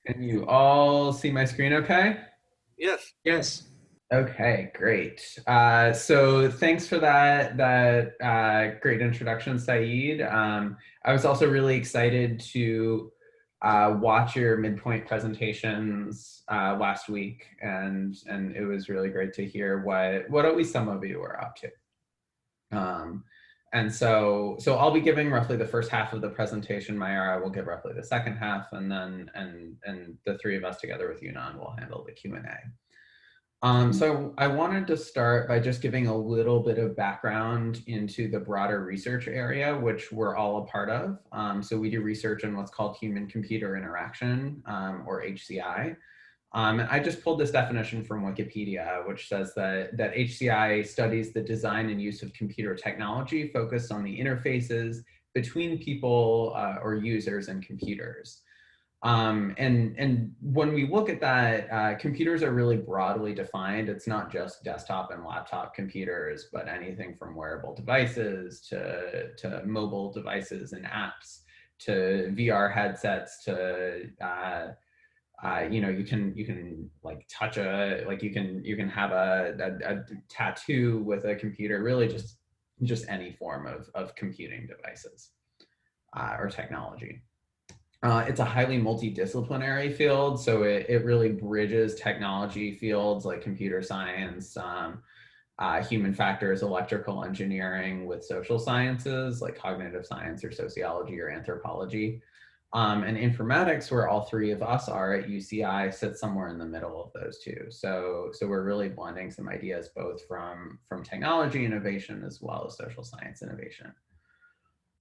Can you all see my screen okay? Yes. Yes. Okay, great. So thanks for that great introduction, Saeed. I was also really excited to watch your midpoint presentations last week, and it was really great to hear what at least some of you were up to. And so I'll be giving roughly the first half of the presentation. Mayara will give roughly the second half, and then and the three of us together with Yunnan will handle the Q&A. So I wanted to start by just giving a little bit of background into the broader research area, which we're all a part of. So we do research in what's called human-computer interaction, or HCI. And I just pulled this definition from Wikipedia, which says that HCI studies the design and use of computer technology focused on the interfaces between people or users and computers. And when we look at that, computers are really broadly defined. It's not just desktop and laptop computers, but anything from wearable devices to mobile devices and apps to VR headsets to you can like touch you can have a tattoo with a computer, really just any form of computing devices or technology. It's a highly multidisciplinary field, so it really bridges technology fields like computer science, human factors, electrical engineering with social sciences like cognitive science or sociology or anthropology. And informatics, where all three of us are at UCI, sits somewhere in the middle of those two. So we're really blending some ideas both from technology innovation as well as social science innovation.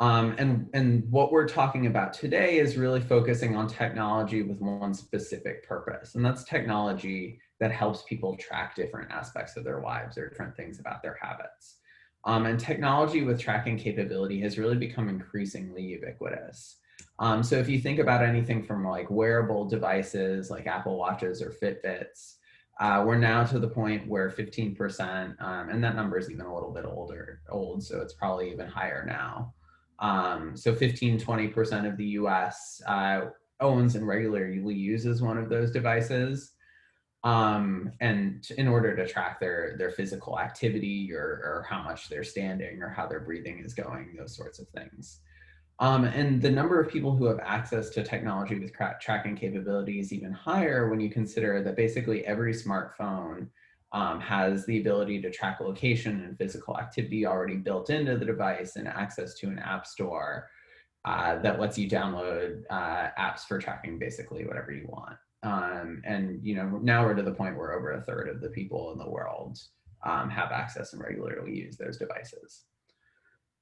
And what we're talking about today is really focusing on technology with one specific purpose, and that's technology that helps people track different aspects of their lives or different things about their habits. And technology with tracking capability has really become increasingly ubiquitous. So if you think about anything from like wearable devices like Apple Watches or Fitbits, we're now to the point where 15%, and that number is even a little bit old, so it's probably even higher now. So 15–20% of the US owns and regularly uses one of those devices. And in order to track their physical activity or how much they're standing or how their breathing is going, those sorts of things. And the number of people who have access to technology with tracking capability is even higher when you consider that basically every smartphone has the ability to track location and physical activity already built into the device and access to an app store that lets you download apps for tracking basically whatever you want. And now we're to the point where over a third of the people in the world have access and regularly use those devices.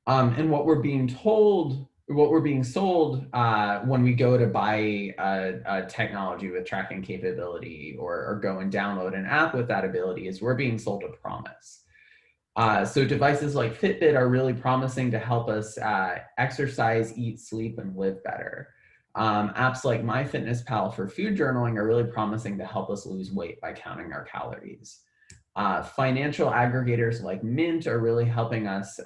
And what we're being sold when we go to buy a technology with tracking capability or go and download an app with that ability is we're being sold a promise. So devices like Fitbit are really promising to help us exercise, eat, sleep, and live better. Apps like MyFitnessPal for food journaling are really promising to help us lose weight by counting our calories. Financial aggregators like Mint are really helping us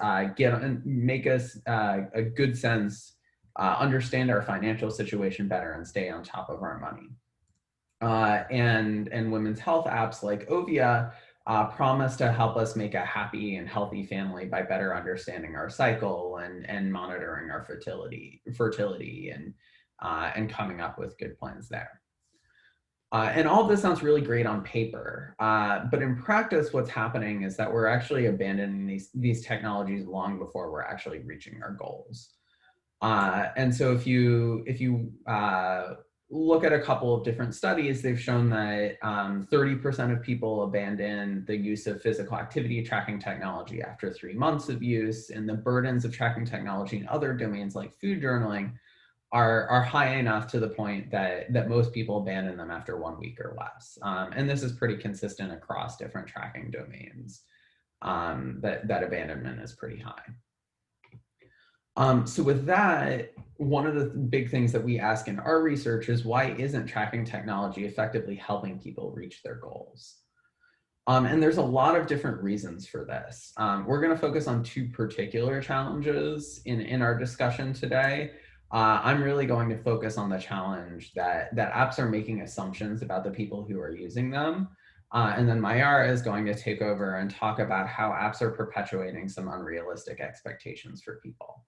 make us a good sense, understand our financial situation better and stay on top of our money. And women's health apps like Ovia promise to help us make a happy and healthy family by better understanding our cycle and monitoring our fertility and coming up with good plans there. And all of this sounds really great on paper, but in practice, what's happening is that we're actually abandoning these technologies long before we're actually reaching our goals. And so if you look at a couple of different studies, they've shown that 30% of people abandon the use of physical activity tracking technology after 3 months of use, and the burdens of tracking technology in other domains like food journaling are high enough to the point that most people abandon them after 1 week or less. And this is pretty consistent across different tracking domains, that abandonment is pretty high. So with that, one of the big things that we ask in our research is why isn't tracking technology effectively helping people reach their goals? And there's a lot of different reasons for this. We're going to focus on two particular challenges in our discussion today. I'm really going to focus on the challenge that apps are making assumptions about the people who are using them. And then Mayara is going to take over and talk about how apps are perpetuating some unrealistic expectations for people.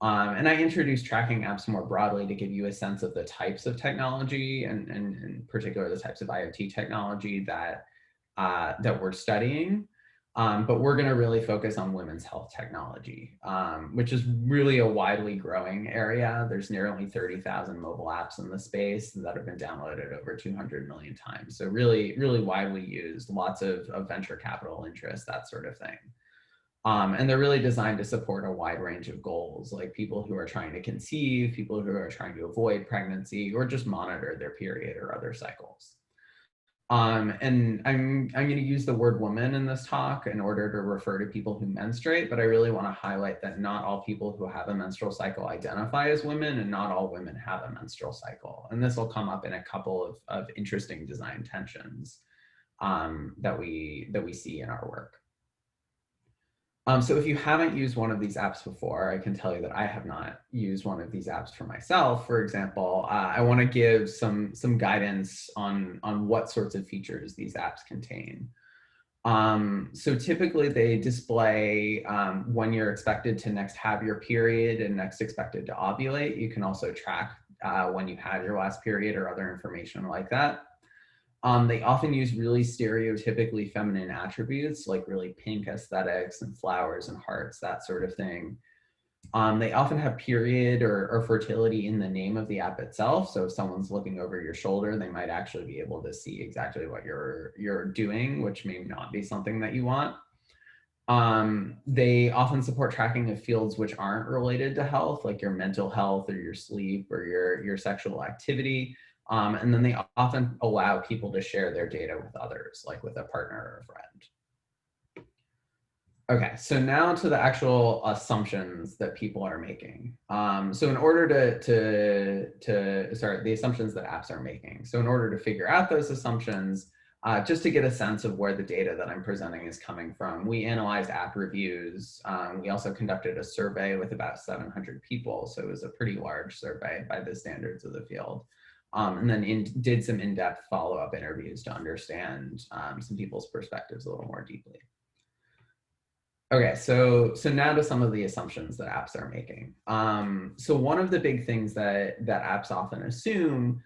And I introduced tracking apps more broadly to give you a sense of the types of technology and in particular the types of IoT technology that we're studying. But we're going to really focus on women's health technology, which is really a widely growing area. There's nearly 30,000 mobile apps in the space that have been downloaded over 200 million times. So really, really widely used, lots of venture capital interest, that sort of thing. And they're really designed to support a wide range of goals, like people who are trying to conceive, people who are trying to avoid pregnancy, or just monitor their period or other cycles. And I'm going to use the word woman in this talk in order to refer to people who menstruate, but I really want to highlight that not all people who have a menstrual cycle identify as women, and not all women have a menstrual cycle. And this will come up in a couple of interesting design tensions that we see in our work. So if you haven't used one of these apps before, I can tell you that I have not used one of these apps for myself. For example, I want to give some guidance on what sorts of features these apps contain. So typically they display when you're expected to next have your period and next expected to ovulate. You can also track when you had your last period or other information like that. They often use really stereotypically feminine attributes, like really pink aesthetics and flowers and hearts, that sort of thing. They often have period or fertility in the name of the app itself. So if someone's looking over your shoulder, they might actually be able to see exactly what you're doing, which may not be something that you want. They often support tracking of fields which aren't related to health, like your mental health or your sleep or your sexual activity. And then they often allow people to share their data with others, like with a partner or a friend. Okay, so now to the actual assumptions that people are making. So in order the assumptions that apps are making. So in order to figure out those assumptions, just to get a sense of where the data that I'm presenting is coming from, we analyzed app reviews. We also conducted a survey with about 700 people. So it was a pretty large survey by the standards of the field. And then did some in-depth follow-up interviews to understand some people's perspectives a little more deeply. Okay, so now to some of the assumptions that apps are making. So one of the big things that apps often assume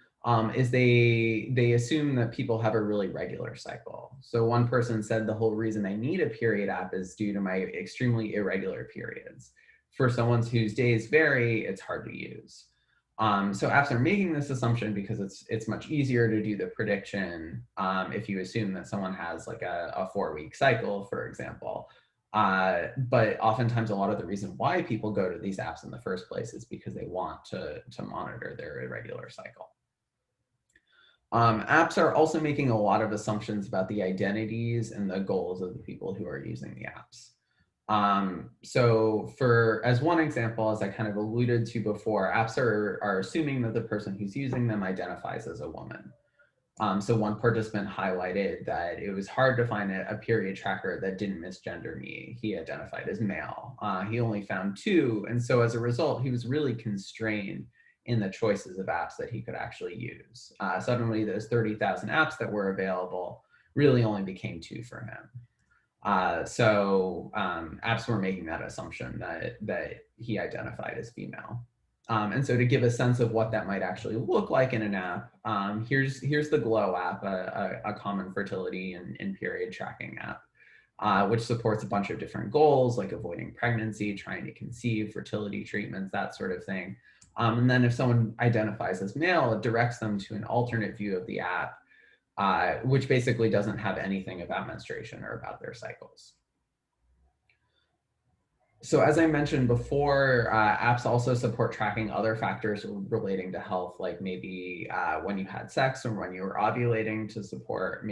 is they assume that people have a really regular cycle. So one person said the whole reason I need a period app is due to my extremely irregular periods. For someone whose days vary, it's hard to use. So apps are making this assumption because it's much easier to do the prediction if you assume that someone has like a 4-week cycle, for example. But oftentimes a lot of the reason why people go to these apps in the first place is because they want to monitor their irregular cycle. Apps are also making a lot of assumptions about the identities and the goals of the people who are using the apps. So as one example, as I kind of alluded to before, apps are assuming that the person who's using them identifies as a woman. So one participant highlighted that it was hard to find a period tracker that didn't misgender me. He identified as male. He only found 2. And so as a result, he was really constrained in the choices of apps that he could actually use. Suddenly those 30,000 apps that were available really only became 2 for him. So apps were making that assumption that he identified as female. And so to give a sense of what that might actually look like in an app, here's the Glow app, a common fertility and period tracking app, which supports a bunch of different goals like avoiding pregnancy, trying to conceive, fertility treatments, that sort of thing. And then if someone identifies as male, it directs them to an alternate view of the app, which basically doesn't have anything about menstruation or about their cycles. So as I mentioned before, apps also support tracking other factors relating to health, like maybe when you had sex or when you were ovulating, to support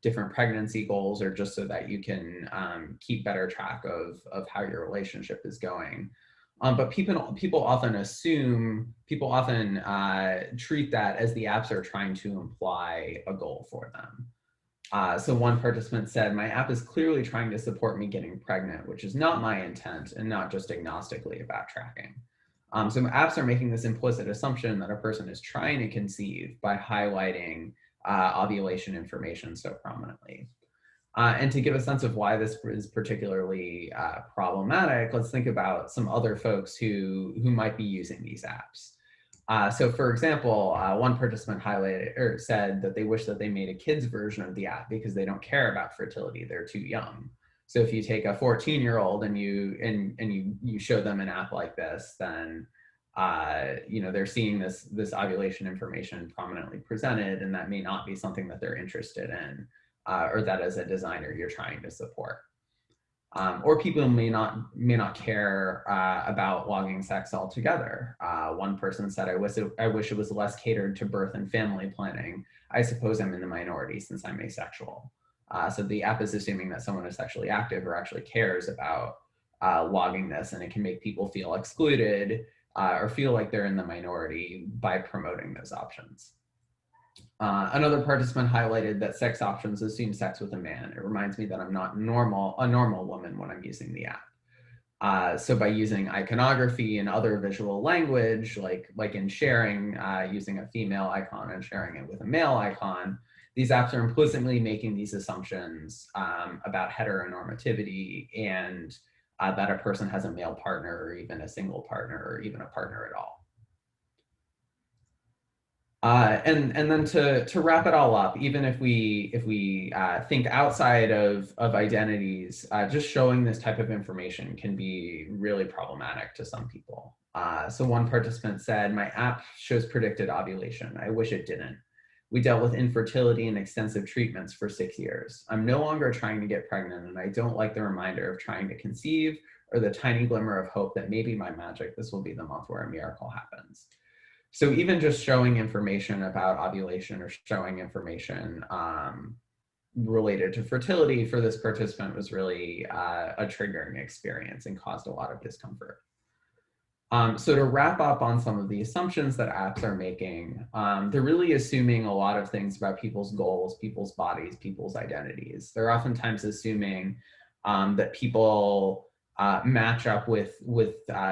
different pregnancy goals, or just so that you can keep better track of how your relationship is going. But people often treat that as the apps are trying to imply a goal for them. So one participant said, my app is clearly trying to support me getting pregnant, which is not my intent and not just agnostically about tracking. So apps are making this implicit assumption that a person is trying to conceive by highlighting ovulation information so prominently. And to give a sense of why this is particularly problematic, let's think about some other folks who might be using these apps. So for example, one participant highlighted or said that they wish that they made a kid's version of the app because they don't care about fertility, they're too young. So if you take a 14-year-old and you show them an app like this, then they're seeing this ovulation information prominently presented, and that may not be something that they're interested in, or that as a designer you're trying to support. Or people may not care about logging sex altogether. One person said, I wish it was less catered to birth and family planning. I suppose I'm in the minority since I'm asexual. So the app is assuming that someone is sexually active or actually cares about logging this, and it can make people feel excluded or feel like they're in the minority by promoting those options. Another participant highlighted that sex options assume sex with a man. It reminds me that I'm not a normal woman when I'm using the app. So by using iconography and other visual language, like in sharing, using a female icon and sharing it with a male icon, these apps are implicitly making these assumptions about heteronormativity and that a person has a male partner or even a single partner or even a partner at all. And then to wrap it all up, even if we think outside of identities, just showing this type of information can be really problematic to some people. So one participant said, my app shows predicted ovulation. I wish it didn't. We dealt with infertility and extensive treatments for 6 years. I'm no longer trying to get pregnant, and I don't like the reminder of trying to conceive or the tiny glimmer of hope that maybe by magic, this will be the month where a miracle happens. So even just showing information about ovulation or showing information related to fertility for this participant was really a triggering experience and caused a lot of discomfort. So to wrap up on some of the assumptions that apps are making, they're really assuming a lot of things about people's goals, people's bodies, people's identities. They're oftentimes assuming that people match up with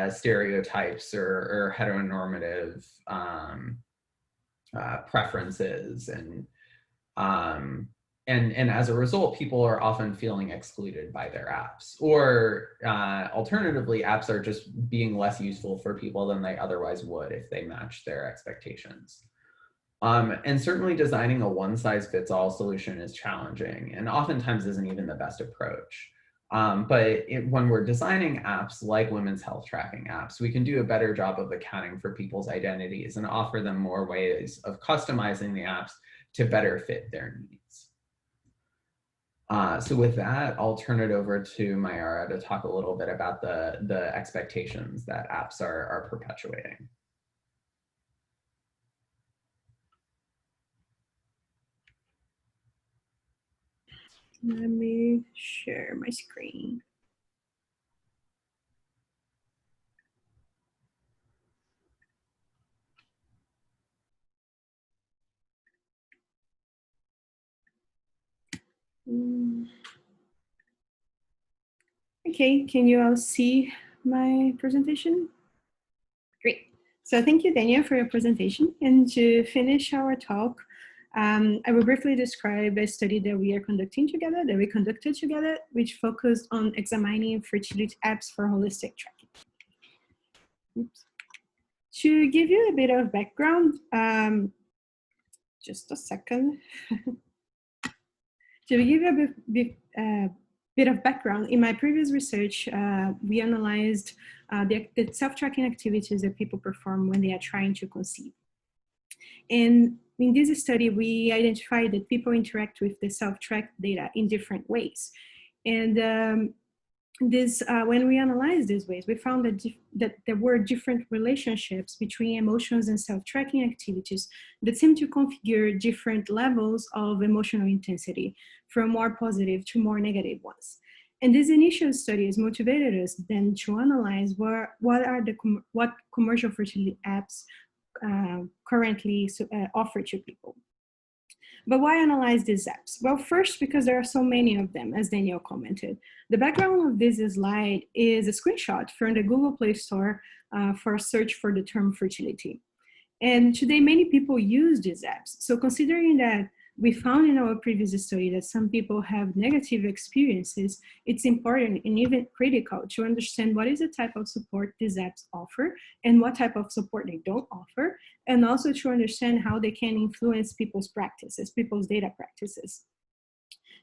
stereotypes or heteronormative preferences, and as a result, people are often feeling excluded by their apps. Or alternatively, apps are just being less useful for people than they otherwise would if they match their expectations. And certainly designing a one-size-fits-all solution is challenging and oftentimes isn't even the best approach. But when we're designing apps like women's health tracking apps, we can do a better job of accounting for people's identities and offer them more ways of customizing the apps to better fit their needs. So with that, I'll turn it over to Mayara to talk a little bit about the expectations that apps are perpetuating. Let me share my screen. Okay, can you all see my presentation? Great. So thank you, Daniel, for your presentation. And to finish our talk, I will briefly describe a study that we conducted together, which focused on examining fertility apps for holistic tracking. Oops. To give you a bit of background, just a second. To give you a bit of background, in my previous research, we analyzed the self-tracking activities that people perform when they are trying to conceive. And in this study, we identified that people interact with the self-track data in different ways. And when we analyzed these ways, we found that there were different relationships between emotions and self-tracking activities that seem to configure different levels of emotional intensity, from more positive to more negative ones. And these initial studies motivated us then to analyze what commercial fertility apps currently offer to people. But why analyze these apps? Well, first, because there are so many of them, as Daniel commented. The background of this slide is a screenshot from the Google Play Store for a search for the term fertility. And today, many people use these apps. So considering that we found in our previous study that some people have negative experiences, it's important and even critical to understand what is the type of support these apps offer and what type of support they don't offer, and also to understand how they can influence people's practices, people's data practices.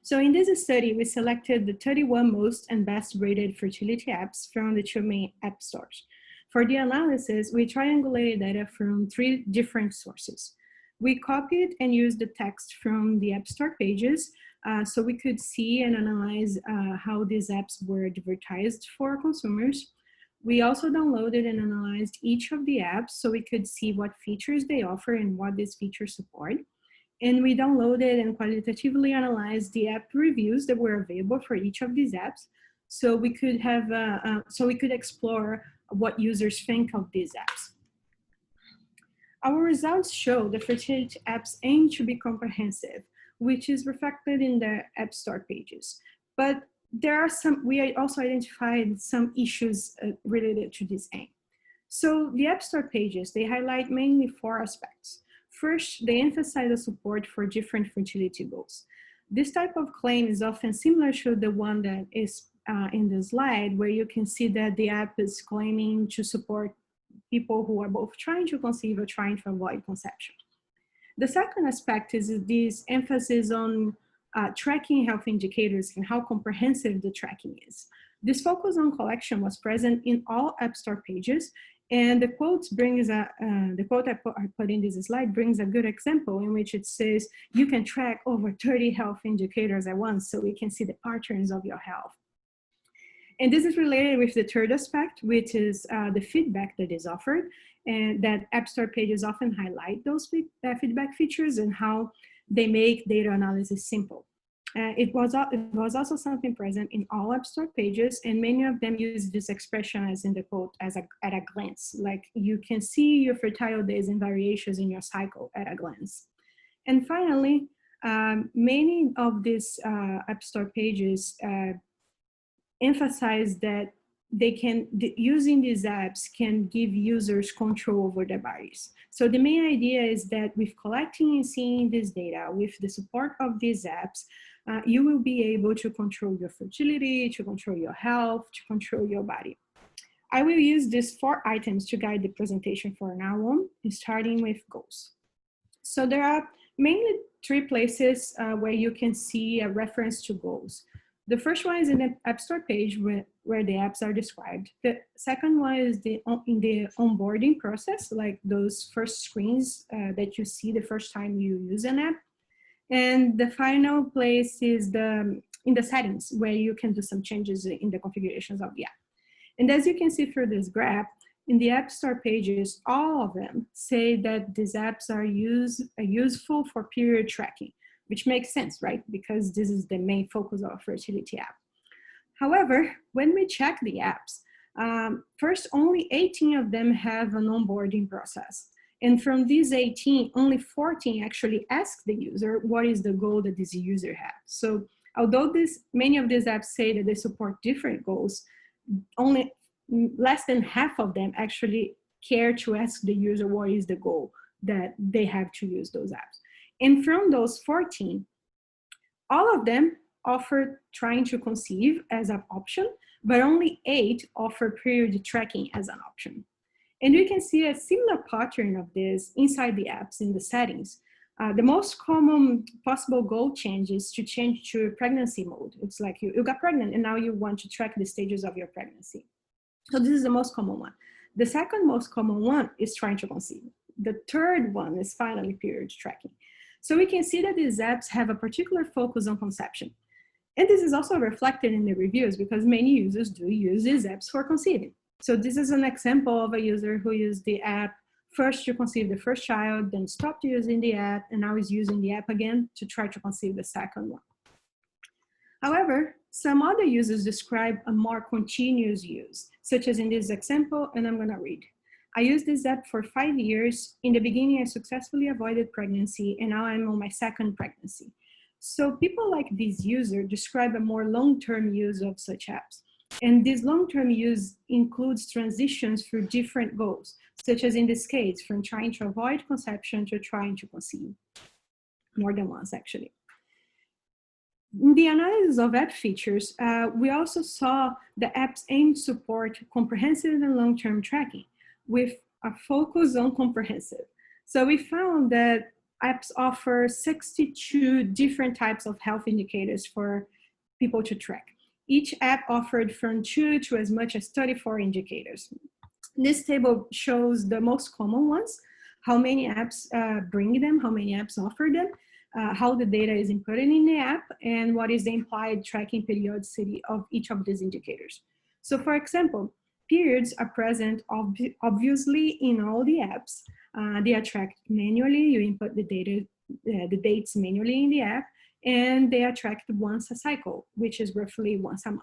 So in this study, we selected the 31 most and best rated fertility apps from the 2 main app stores. For the analysis, we triangulated data from 3 different sources. We copied and used the text from the App Store pages so we could see and analyze how these apps were advertised for consumers. We also downloaded and analyzed each of the apps so we could see what features they offer and what these features support. And we downloaded and qualitatively analyzed the app reviews that were available for each of these apps so we could explore what users think of these apps. Our results show that fertility apps aim to be comprehensive, which is reflected in the App Store pages. But we also identified some issues related to this aim. So the App Store pages, they highlight mainly 4 aspects. First, they emphasize the support for different fertility goals. This type of claim is often similar to the one that is in the slide, where you can see that the app is claiming to support people who are both trying to conceive or trying to avoid conception. The second aspect is this emphasis on tracking health indicators and how comprehensive the tracking is. This focus on collection was present in all App Store pages, and the quote I put in this slide brings a good example in which it says, you can track over 30 health indicators at once so we can see the patterns of your health. And this is related with the third aspect, which is the feedback that is offered, and that App Store pages often highlight those feedback features and how they make data analysis simple. It was also something present in all App Store pages, and many of them use this expression as in the quote at a glance, like you can see your fertile days and variations in your cycle at a glance. And finally, many of these App Store pages emphasize that using these apps can give users control over their bodies. So the main idea is that with collecting and seeing this data, with the support of these apps, you will be able to control your fertility, to control your health, to control your body. I will use these 4 items to guide the presentation for now on, starting with goals. So there are mainly 3 places where you can see a reference to goals. The first one is in the App Store page where the apps are described. The second one is in the onboarding process, like those first screens that you see the first time you use an app. And the final place is in the settings, where you can do some changes in the configurations of the app. And as you can see through this graph, in the App Store pages, all of them say that these apps are useful for period tracking, which makes sense, right? Because this is the main focus of a fertility app. However, when we check the apps, first, only 18 of them have an onboarding process. And from these 18, only 14 actually ask the user what is the goal that this user has. So although many of these apps say that they support different goals, only less than half of them actually care to ask the user what is the goal that they have to use those apps. And from those 14, all of them offer trying to conceive as an option, but only 8 offer period tracking as an option. And we can see a similar pattern of this inside the apps in the settings. The most common possible goal change is to change to pregnancy mode. It's like you got pregnant and now you want to track the stages of your pregnancy. So this is the most common one. The second most common one is trying to conceive. The third one is finally period tracking. So we can see that these apps have a particular focus on conception. And this is also reflected in the reviews because many users do use these apps for conceiving. So this is an example of a user who used the app first to conceive the first child, then stopped using the app, and now is using the app again to try to conceive the second one. However, some other users describe a more continuous use, such as in this example, and I'm gonna read. I used this app for 5 years. In the beginning, I successfully avoided pregnancy, and now I'm on my second pregnancy. So people like this user describe a more long-term use of such apps. And this long-term use includes transitions through different goals, such as in this case, from trying to avoid conception to trying to conceive, more than once actually. In the analysis of app features, we also saw the apps aim to support comprehensive and long-term tracking with a focus on comprehensive. So we found that apps offer 62 different types of health indicators for people to track. Each app offered from 2 to as much as 34 indicators. This table shows the most common ones, how many apps bring them, how many apps offer them, how the data is inputted in the app, and what is the implied tracking periodicity of each of these indicators. So for example, periods are present obviously in all the apps. They are tracked manually. You input the data, the dates manually in the app, and they are tracked once a cycle, which is roughly once a month.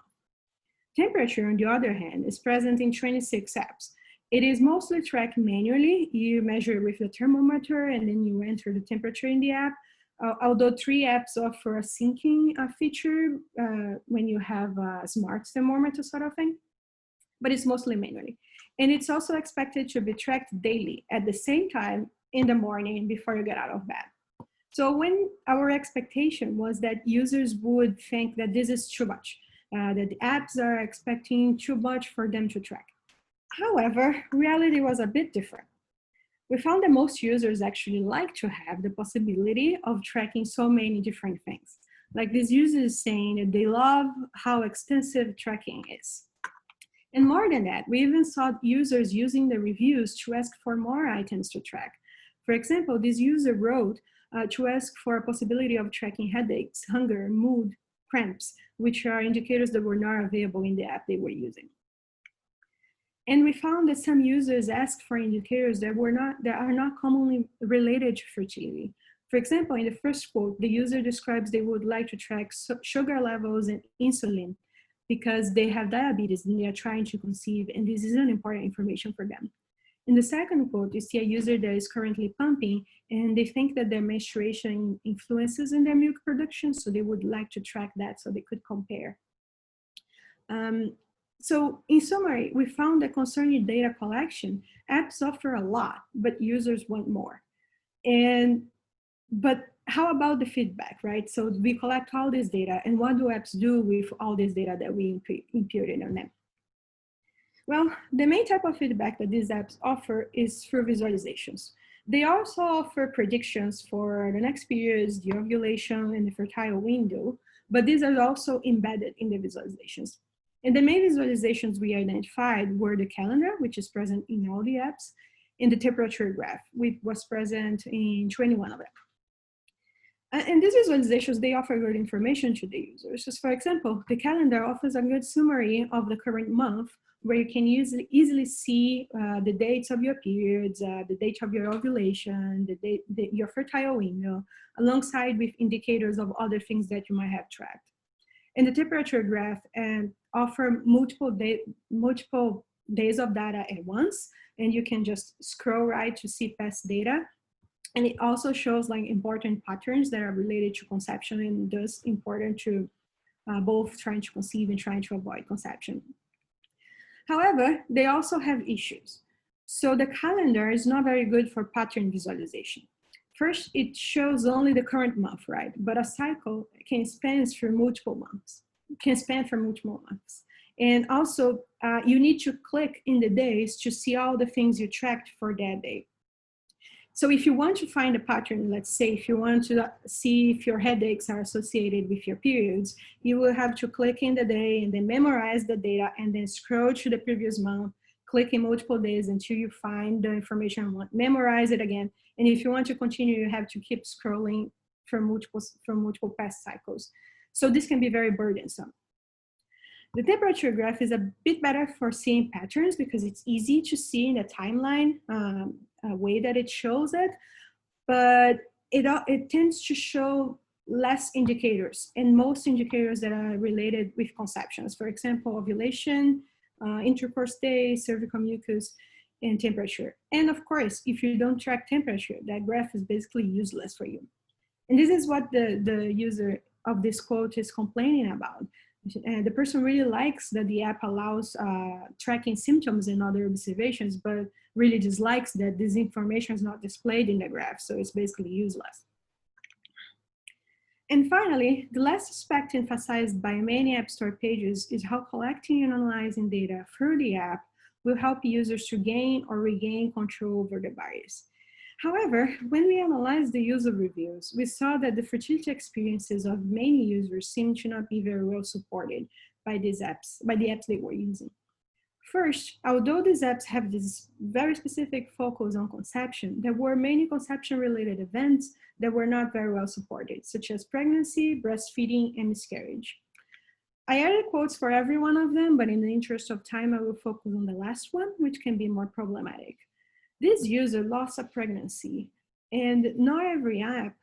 Temperature, on the other hand, is present in 26 apps. It is mostly tracked manually. You measure with the thermometer and then you enter the temperature in the app. Although 3 apps offer a syncing feature when you have a smart thermometer sort of thing, but it's mostly manually. And it's also expected to be tracked daily at the same time in the morning before you get out of bed. So when our expectation was that users would think that this is too much, that the apps are expecting too much for them to track. However, reality was a bit different. We found that most users actually like to have the possibility of tracking so many different things. Like these users saying that they love how extensive tracking is. And more than that, we even saw users using the reviews to ask for more items to track. For example, this user wrote to ask for a possibility of tracking headaches, hunger, mood, cramps, which are indicators that were not available in the app they were using. And we found that some users asked for indicators that are not commonly related to fertility. For example, in the first quote, the user describes they would like to track sugar levels and insulin because they have diabetes and they are trying to conceive, and this isn't important information for them. In the second quote, you see a user that is currently pumping and they think that their menstruation influences in their milk production, so they would like to track that so they could compare. So in summary, we found that concerning data collection, apps offer a lot, but users want more. But how about the feedback, right? So we collect all this data, and what do apps do with all this data that we imputed on them? Well, the main type of feedback that these apps offer is through visualizations. They also offer predictions for the next periods, the ovulation, and the fertile window, but these are also embedded in the visualizations. And the main visualizations we identified were the calendar, which is present in all the apps, and the temperature graph, which was present in 21 of them. And these visualizations, they offer good information to the users. So for example, the calendar offers a good summary of the current month, where you can easily see the dates of your periods, the date of your ovulation, your fertile window, alongside with indicators of other things that you might have tracked. And the temperature graph offer multiple days of data at once, and you can just scroll right to see past data. And it also shows like important patterns that are related to conception and thus important to both trying to conceive and trying to avoid conception. However, they also have issues. So the calendar is not very good for pattern visualization. First, it shows only the current month, right? But a cycle can span for multiple months. And also, you need to click in the days to see all the things you tracked for that day. So if you want to find a pattern, let's say if you want to see if your headaches are associated with your periods, you will have to click in the day and then memorize the data and then scroll to the previous month, click in multiple days until you find the information you want, memorize it again. And if you want to continue, you have to keep scrolling from multiple past cycles. So this can be very burdensome. The temperature graph is a bit better for seeing patterns because it's easy to see in the timeline way that it shows it, but it tends to show less indicators, and most indicators that are related with conceptions. For example, ovulation, intercourse days, cervical mucus. and temperature. And of course, if you don't track temperature, that graph is basically useless for you. And this is what the user of this quote is complaining about. The person really likes that the app allows tracking symptoms and other observations, but really dislikes that this information is not displayed in the graph, so it's basically useless. And finally, the last aspect emphasized by many App Store pages is how collecting and analyzing data through the app will help users to gain or regain control over the bias. However, when we analyzed the user reviews, we saw that the fertility experiences of many users seem to not be very well supported by these apps, by the apps they were using. First, although these apps have this very specific focus on conception, there were many conception-related events that were not very well supported, such as pregnancy, breastfeeding, and miscarriage. I added quotes for every one of them, but in the interest of time, I will focus on the last one, which can be more problematic. This user lost a pregnancy, and not every app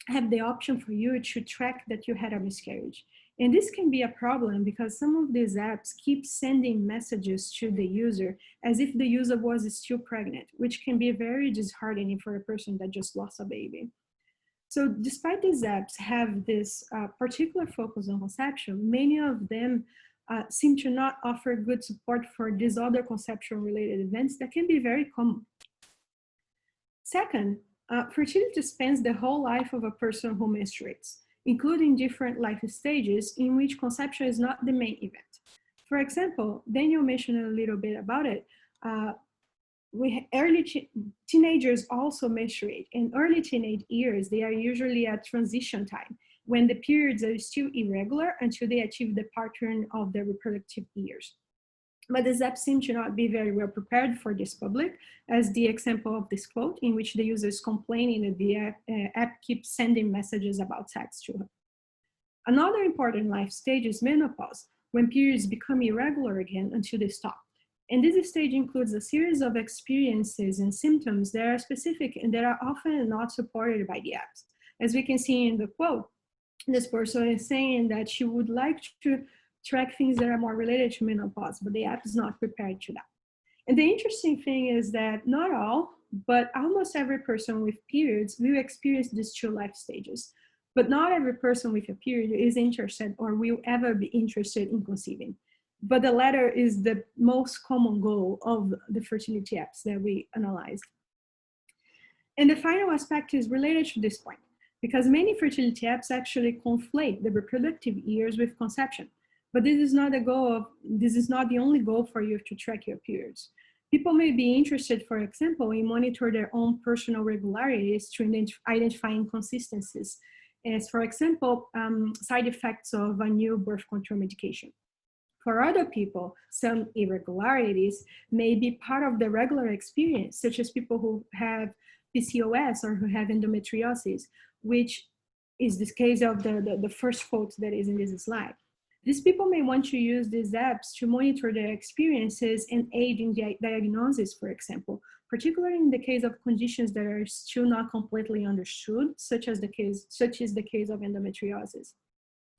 have the option for you to track that you had a miscarriage. And this can be a problem because some of these apps keep sending messages to the user as if the user was still pregnant, which can be very disheartening for a person that just lost a baby. So despite these apps have this particular focus on conception, many of them seem to not offer good support for these other conception-related events that can be very common. Second, fertility spans the whole life of a person who menstruates, including different life stages in which conception is not the main event. For example, Daniel mentioned a little bit about it. Teenagers also menstruate. In early teenage years, they are usually at transition time, when the periods are still irregular until they achieve the pattern of their reproductive years. But these apps seem to not be very well prepared for this public, as the example of this quote, in which the user is complaining that the app keeps sending messages about sex to her. Another important life stage is menopause, when periods become irregular again until they stop. And this stage includes a series of experiences and symptoms that are specific and that are often not supported by the apps. As we can see in the quote, this person is saying that she would like to track things that are more related to menopause, but the app is not prepared to that. And the interesting thing is that not all, but almost every person with periods will experience these two life stages. But not every person with a period is interested or will ever be interested in conceiving. But the latter is the most common goal of the fertility apps that we analyzed. And the final aspect is related to this point, because many fertility apps actually conflate the reproductive years with conception. But this is not the only goal for you to track your periods. People may be interested, for example, in monitor their own personal regularities to identify inconsistencies, as for example, side effects of a new birth control medication. For other people, some irregularities may be part of the regular experience, such as people who have PCOS or who have endometriosis, which is this case of the first quote that is in this slide. These people may want to use these apps to monitor their experiences and aid in diagnosis, for example, particularly in the case of conditions that are still not completely understood, such is the case of endometriosis.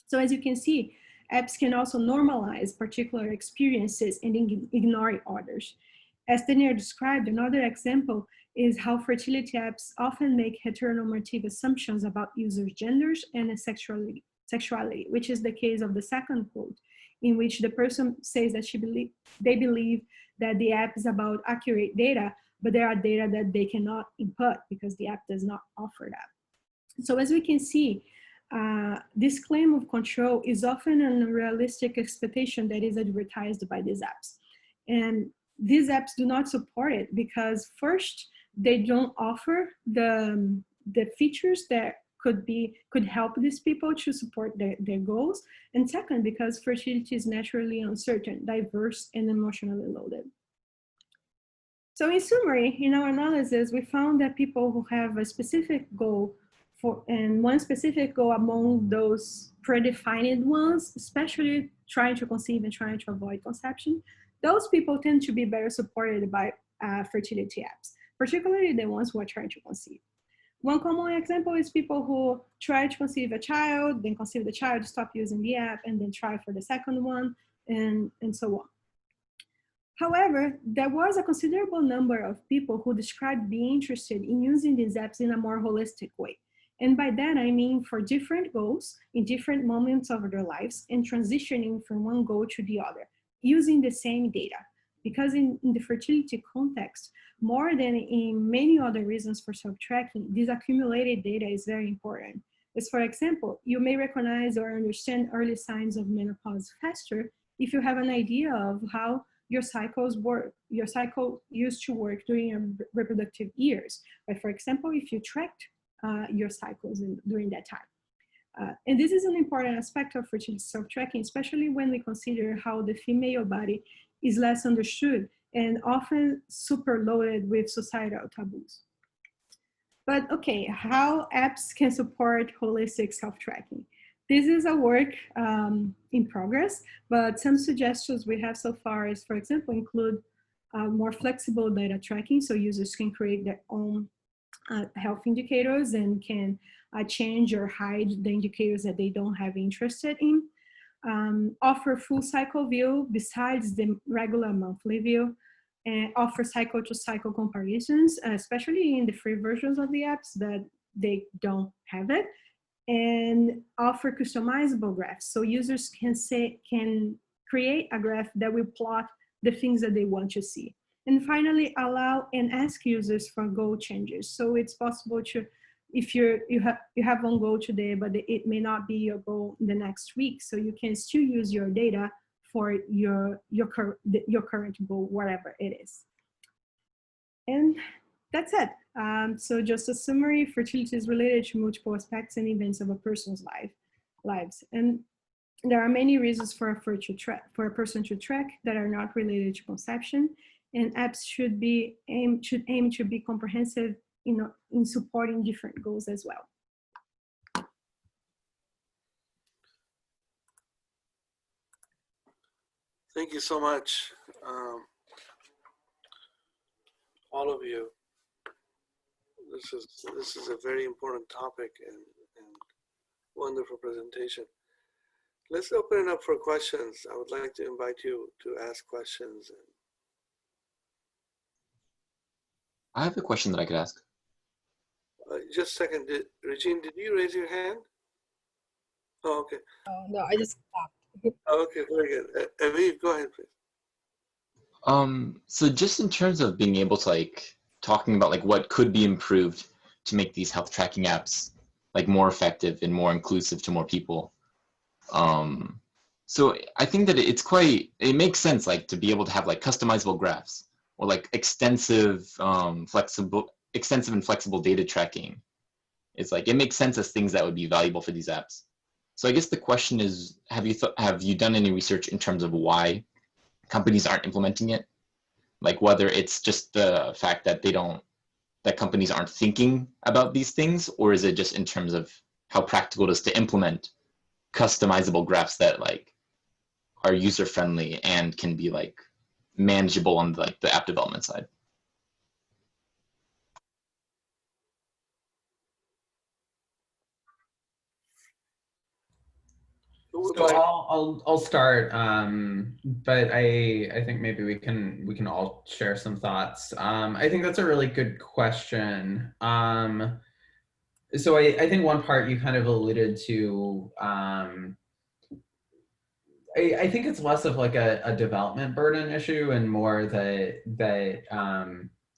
So as you can see, apps can also normalize particular experiences and ignore others. As Daniel described, another example is how fertility apps often make heteronormative assumptions about users' genders and sexuality, which is the case of the second quote, in which the person says that they believe that the app is about accurate data, but there are data that they cannot input because the app does not offer that. So as we can see, this claim of control is often an unrealistic expectation that is advertised by these apps. And these apps do not support it because first, they don't offer the features that could help these people to support their goals. And second, because fertility is naturally uncertain, diverse, and emotionally loaded. So in summary, in our analysis, we found that people who have a specific goal and one specific goal among those predefined ones, especially trying to conceive and trying to avoid conception, those people tend to be better supported by fertility apps, particularly the ones who are trying to conceive. One common example is people who try to conceive a child, then conceive the child, stop using the app, and then try for the second one, and so on. However, there was a considerable number of people who described being interested in using these apps in a more holistic way. And by that, I mean for different goals in different moments of their lives and transitioning from one goal to the other, using the same data. Because in the fertility context, more than in many other reasons for self-tracking, this accumulated data is very important. As for example, you may recognize or understand early signs of menopause faster if you have an idea of how your cycles work, your cycle used to work during your reproductive years. But for example, if you tracked your cycles during that time. And this is an important aspect of fertility self-tracking, especially when we consider how the female body is less understood and often super loaded with societal taboos. But okay, how apps can support holistic self-tracking? This is a work in progress, but some suggestions we have so far is, for example, include more flexible data tracking, so users can create their own health indicators and can change or hide the indicators that they don't have interested in. Offer full cycle view besides the regular monthly view, and offer cycle to cycle comparisons, especially in the free versions of the apps that they don't have it, and offer customizable graphs. So users can create a graph that will plot the things that they want to see. And finally, allow and ask users for goal changes. So it's possible to, if you have one goal today, but it may not be your goal the next week, so you can still use your data for your current goal, whatever it is. And that's it. So just a summary, fertility is related to multiple aspects and events of a person's lives. And there are many reasons for a person to track that are not related to conception, and apps should aim to be comprehensive in supporting different goals as well. Thank you so much, all of you. This is a very important topic and wonderful presentation. Let's open it up for questions. I would like to invite you to ask questions. I have a question that I could ask. Just a second, Regine, did you raise your hand? Oh, okay. Oh, no, I just stopped. Okay, very good. Aviv, go ahead, please. So just in terms of being able to talking about what could be improved to make these health tracking apps more effective and more inclusive to more people. So I think that it makes sense to be able to have customizable graphs or extensive and flexible data tracking. It's it makes sense as things that would be valuable for these apps. So I guess the question is, have you done any research in terms of why companies aren't implementing it? Whether it's just the fact that that companies aren't thinking about these things, or is it just in terms of how practical it is to implement customizable graphs that are user friendly and can be manageable on the app development side? So I'll start, but I think maybe we can all share some thoughts. I think that's a really good question. So I think one part you kind of alluded to. I think it's less of a development burden issue and more that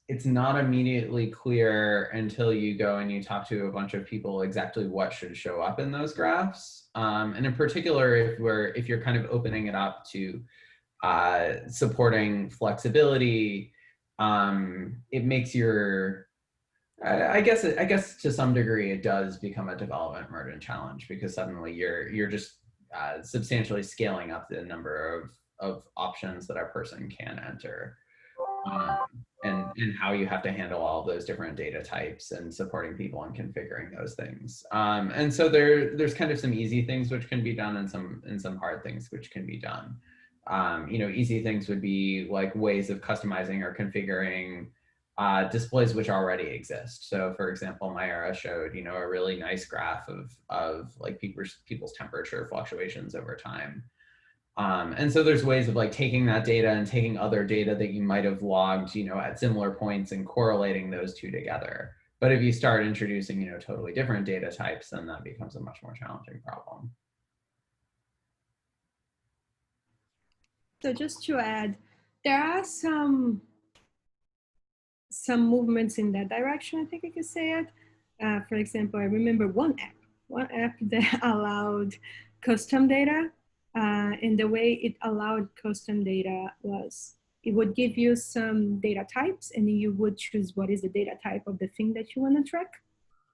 it's not immediately clear until you go and you talk to a bunch of people exactly what should show up in those graphs. And in particular, if you're kind of opening it up to supporting flexibility, it makes I guess to some degree it does become a development burden challenge, because suddenly you're just substantially scaling up the number of options that a person can enter, and how you have to handle all of those different data types and supporting people and configuring those things. And so there's kind of some easy things which can be done and some hard things which can be done. Easy things would be ways of customizing or configuring displays which already exist. So for example, Mayara showed, a really nice graph of people's temperature fluctuations over time. And so there's ways of like taking that data and taking other data that you might have logged, you know, at similar points and correlating those two together. But if you start introducing, you know, totally different data types, then that becomes a much more challenging problem. So just to add, there are some movements in that direction, I think I could say it. For example, I remember one app that allowed custom data. And the way it allowed custom data was it would give you some data types and you would choose what is the data type of the thing that you want to track.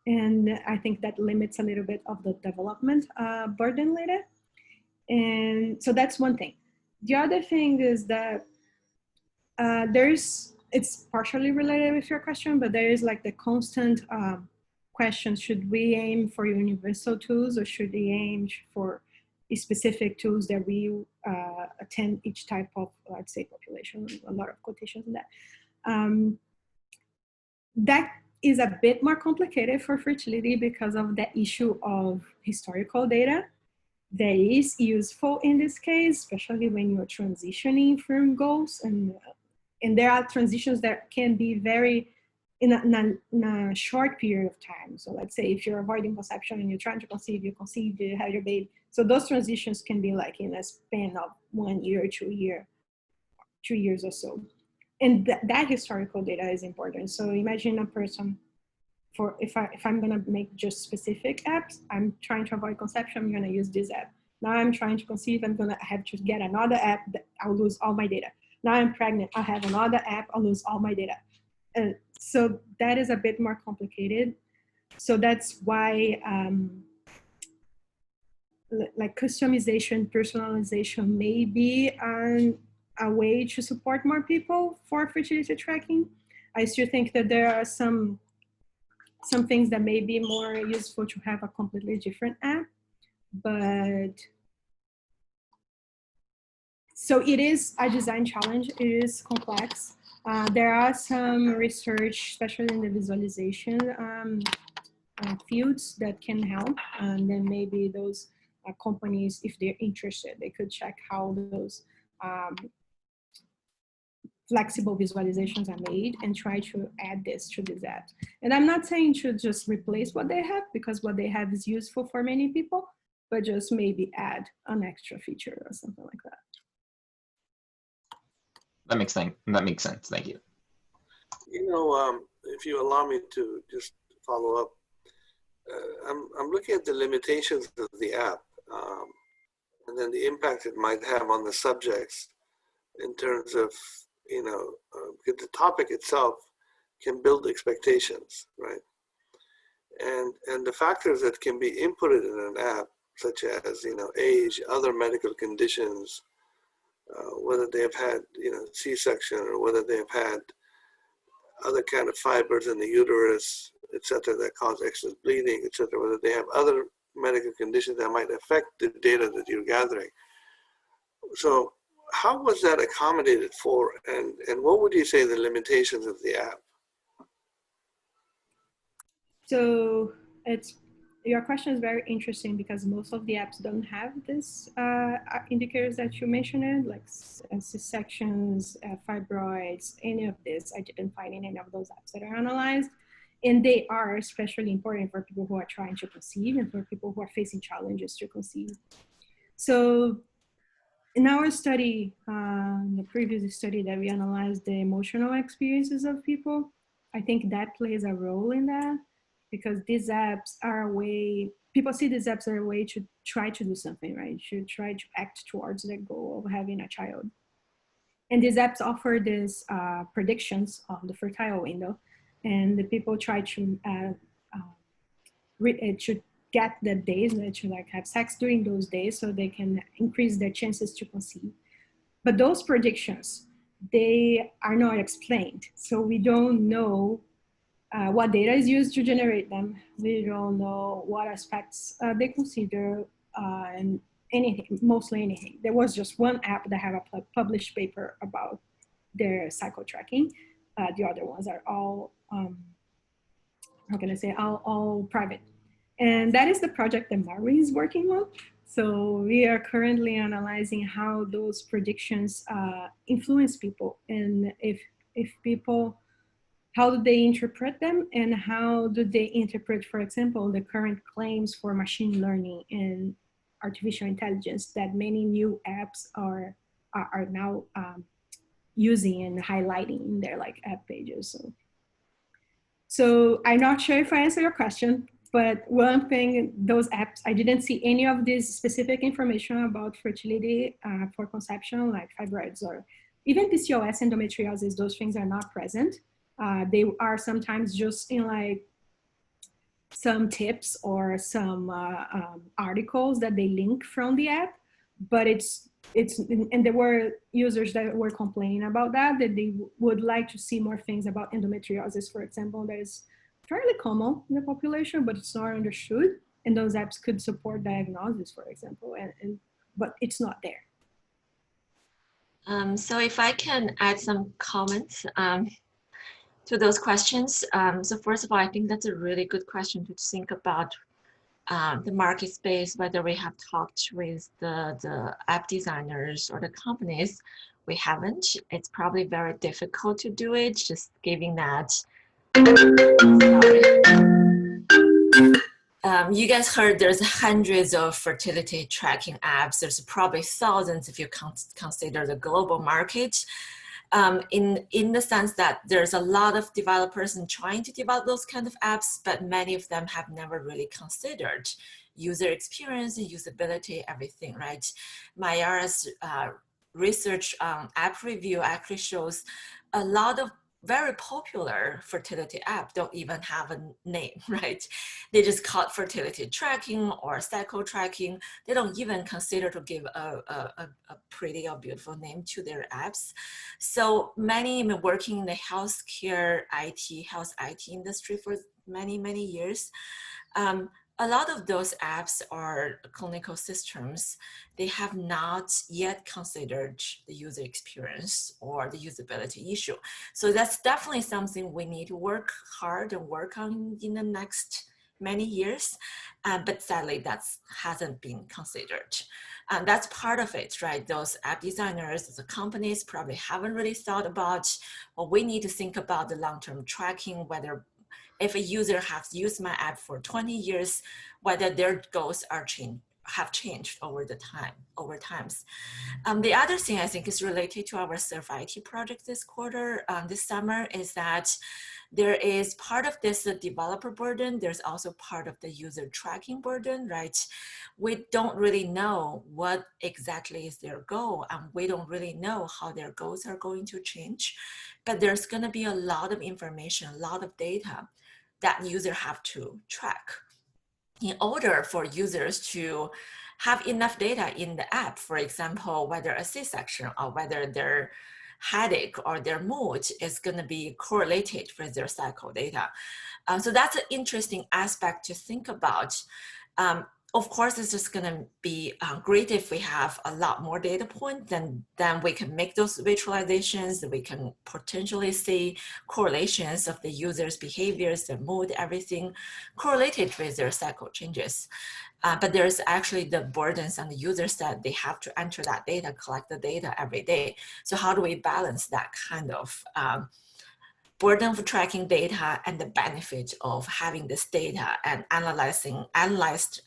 And I think that limits a little bit of the development burden later. And so that's one thing. The other thing is that it's partially related with your question, but there is like the constant question, should we aim for universal tools or should we aim for specific tools that we attend each type of, let's say, population, a lot of quotations in that. That is a bit more complicated for fertility because of the issue of historical data that is useful in this case, especially when you're transitioning from goals. And there are transitions that can be very in a short period of time. So let's say if you're avoiding conception and you're trying to conceive, you have your baby. So those transitions can be like in a span of 1 year, 2 years or so. And that historical data is important. So imagine a person, if I'm gonna make just specific apps, I'm trying to avoid conception, I'm gonna use this app. Now I'm trying to conceive, I'm gonna have to get another app, I'll lose all my data. Now I'm pregnant, I have another app, I'll lose all my data. So that is a bit more complicated. So that's why like customization, personalization may be a way to support more people for fertility tracking. I still think that there are some things that may be more useful to have a completely different app, but so it is a design challenge, it is complex. There are some research, especially in the visualization fields that can help, and then maybe those companies, if they're interested, they could check how those flexible visualizations are made and try to add this to these apps. And I'm not saying to just replace what they have, because what they have is useful for many people, but just maybe add an extra feature or something like that. That makes sense. Thank you. You know, if you allow me to just follow up, I'm looking at the limitations of the app and then the impact it might have on the subjects in terms of, you know, because the topic itself can build expectations, right? And the factors that can be inputted in an app, such as, you know, age, other medical conditions, whether they have had, you know, C-section or whether they have had other kind of fibers in the uterus, et cetera, that cause excess bleeding, et cetera, whether they have other medical conditions that might affect the data that you're gathering. So how was that accommodated for, and what would you say the limitations of the app? So your question is very interesting because most of the apps don't have this indicators that you mentioned, like C-sections, fibroids, any of this. I didn't find any of those apps that are analyzed. And they are especially important for people who are trying to conceive and for people who are facing challenges to conceive. So in our study, the previous study that we analyzed the emotional experiences of people, I think that plays a role in that, because these apps are a way, people see these apps are a way to try to do something, right? To try to act towards their goal of having a child. And these apps offer these predictions of the fertile window, and the people try to get the days, to like have sex during those days so they can increase their chances to conceive. But those predictions, they are not explained. So we don't know what data is used to generate them. We don't know what aspects they consider and anything, mostly anything. There was just one app that had a published paper about their cycle tracking. The other ones are all, how can I say, all private. And that is the project that Marawin is working on. So we are currently analyzing how those predictions influence people, and if people, how do they interpret them, and how do they interpret, for example, the current claims for machine learning and artificial intelligence that many new apps are now using and highlighting in their like app pages. So I'm not sure if I answered your question, but one thing, those apps, I didn't see any of this specific information about fertility for conception, like fibroids or even PCOS, endometriosis. Those things are not present. They are sometimes just in like some tips or some articles that they link from the app, but and there were users that were complaining about that they would like to see more things about endometriosis, for example, that is fairly common in the population, but it's not understood, and those apps could support diagnosis, for example, but it's not there. So if I can add some comments to those questions. So first of all, I think that's a really good question to think about the market space, whether we have talked with the app designers or the companies. We haven't. It's probably very difficult to do it, just giving that. You guys heard there's hundreds of fertility tracking apps. There's probably thousands if you consider the global market. In the sense that there's a lot of developers trying to develop those kind of apps, but many of them have never really considered user experience and usability, everything, right? Mayara's research on app review actually shows a lot of very popular fertility apps don't even have a name, right? They just call it fertility tracking or cycle tracking. They don't even consider to give a pretty or beautiful name to their apps. So many working in the healthcare health IT industry for many, many years. A lot of those apps are clinical systems. They have not yet considered the user experience or the usability issue. So that's definitely something we need to work hard and work on in the next many years. But sadly, that hasn't been considered. And that's part of it, right? Those app designers, the companies probably haven't really thought about, well, we need to think about the long-term tracking, whether if a user has used my app for 20 years, whether their goals have changed over times. The other thing I think is related to our SURF-IoT project this summer, is that there is part of this developer burden. There's also part of the user tracking burden, right? We don't really know what exactly is their goal, and we don't really know how their goals are going to change. But there's going to be a lot of information, a lot of data that users have to track in order for users to have enough data in the app. For example, whether a C-section or whether their headache or their mood is going to be correlated with their cycle data. So that's an interesting aspect to think about. Of course, it's just going to be great if we have a lot more data points, then we can make those visualizations. We can potentially see correlations of the user's behaviors, their mood, everything correlated with their cycle changes. But there's actually the burdens on the users that they have to enter that data, collect the data every day. So how do we balance that kind of burden of tracking data and the benefit of having this data and analyzed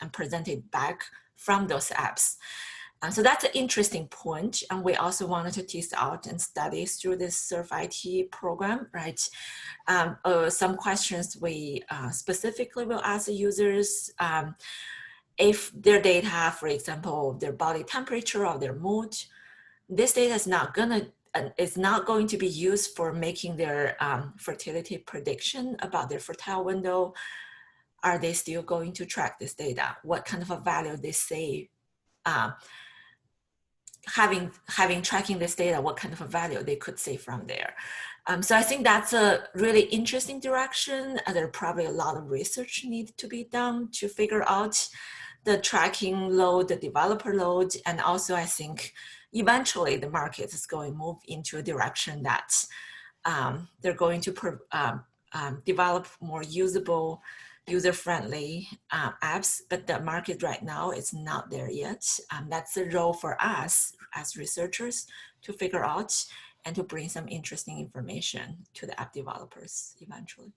and presented back from those apps? So that's an interesting point. And we also wanted to tease out and study through this SURF-IoT program, right? Some questions we specifically will ask the users, if their data, for example, their body temperature or their mood, this data is not going to be used for making their fertility prediction about their fertile window. Are they still going to track this data? What kind of a value they say, tracking this data, what kind of a value they could say from there. So I think that's a really interesting direction. There are probably a lot of research need to be done to figure out the tracking load, the developer load, and also I think eventually the market is going to move into a direction that they're going to develop more usable user-friendly apps, but the market right now is not there yet. That's the role for us as researchers to figure out and to bring some interesting information to the app developers eventually.